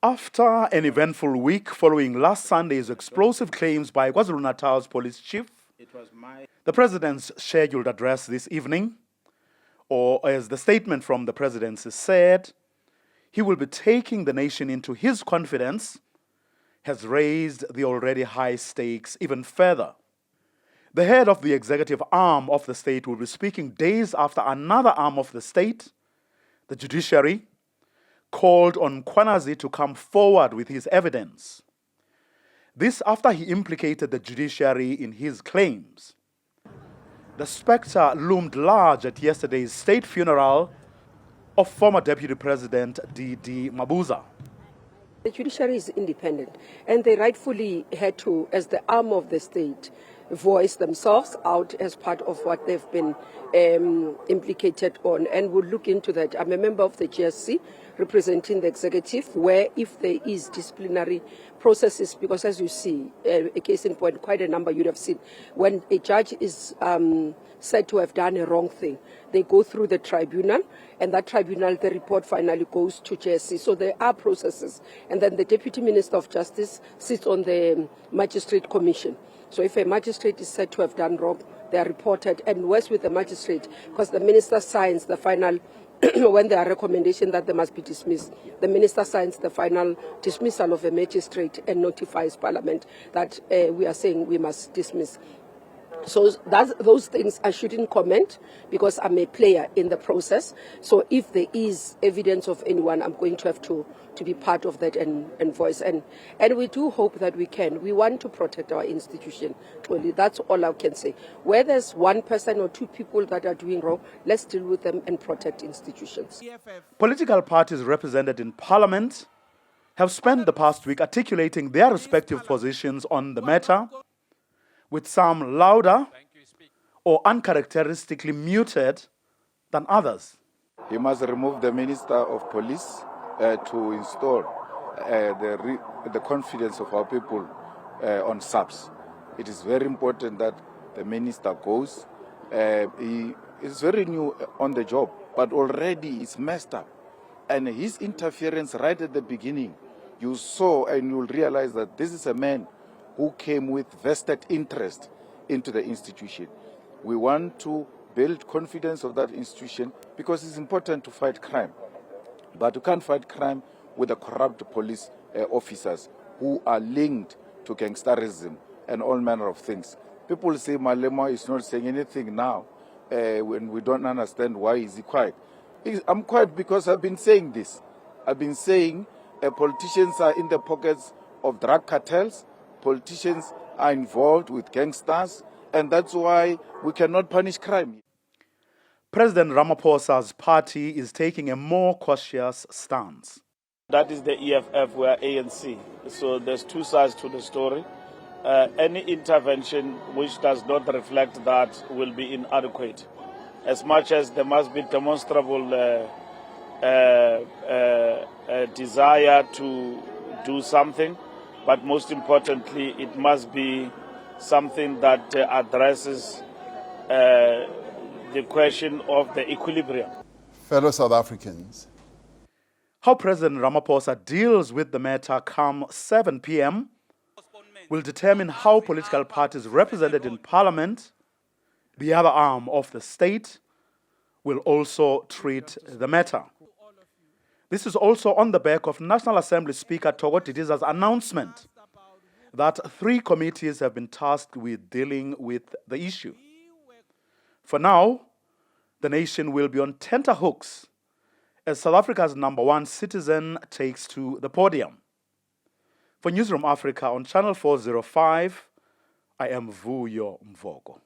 After an eventful week following last Sunday's explosive claims by KwaZulu-Natal's police chief, the president's scheduled address this evening, or as the statement from the presidency said, he will be taking the nation into his confidence, has raised the already high stakes even further. The head of the executive arm of the state will be speaking days after another arm of the state, the judiciary, called on Mkhwanazi to come forward with his evidence. This after he implicated the judiciary in his claims. The spectre loomed large at yesterday's state funeral of former Deputy President D.D. Mabuza. The judiciary is independent, and they rightfully had to, as the arm of the state, voice themselves out as part of what they've been implicated on, and we'll look into that. I'm a member of the GSC representing the executive, where if there is disciplinary processes, because as you see, a case in point, quite a number you'd have seen, when a judge is said to have done a wrong thing, they go through the tribunal, and that tribunal, the report finally goes to GSC. So there are processes, and then the Deputy Minister of Justice sits on the Magistrate Commission. So if a magistrate is said to have done wrong, they are reported and works with the magistrate, because the minister signs the final, when there are recommendations that they must be dismissed, the minister signs the final dismissal of a magistrate and notifies Parliament that we are saying we must dismiss. So those things I shouldn't comment, because I'm a player in the process. So if there is evidence of anyone, I'm going to have to be part of that and voice. And we do hope that we can. We want to protect our institution. Truly, that's all I can say. Where there's one person or two people that are doing wrong, let's deal with them and protect institutions. Political parties represented in Parliament have spent the past week articulating their respective positions on the matter, with some louder or uncharacteristically muted than others. He must remove the Minister of Police to install the confidence of our people on SAPS. It is very important that the minister goes. He is very new on the job, but already it's messed up. And his interference right at the beginning, you saw and you'll realize that this is a man who came with vested interest into the institution. We want to build confidence of that institution, because it's important to fight crime. But you can't fight crime with the corrupt police officers who are linked to gangsterism and all manner of things. People say Malema is not saying anything now when we don't understand why is he quiet. I'm quiet because I've been saying this. I've been saying politicians are in the pockets of drug cartels. Politicians are involved with gangsters, and that's why we cannot punish crime. President Ramaphosa's party is taking a more cautious stance. That is the EFF, we are ANC. So there's two sides to the story. Any intervention which does not reflect that will be inadequate. As much as there must be demonstrable desire to do something, but most importantly, it must be something that addresses the question of the equilibrium. Fellow South Africans. How President Ramaphosa deals with the matter come 7 p.m. will determine how political parties represented in Parliament, the other arm of the state, will also treat the matter. This is also on the back of National Assembly Speaker Thoko Didiza's announcement that 3 committees have been tasked with dealing with the issue. For now, the nation will be on tenterhooks as South Africa's #1 citizen takes to the podium. For Newzroom Afrika on Channel 405, I am Vuyo Mvoko.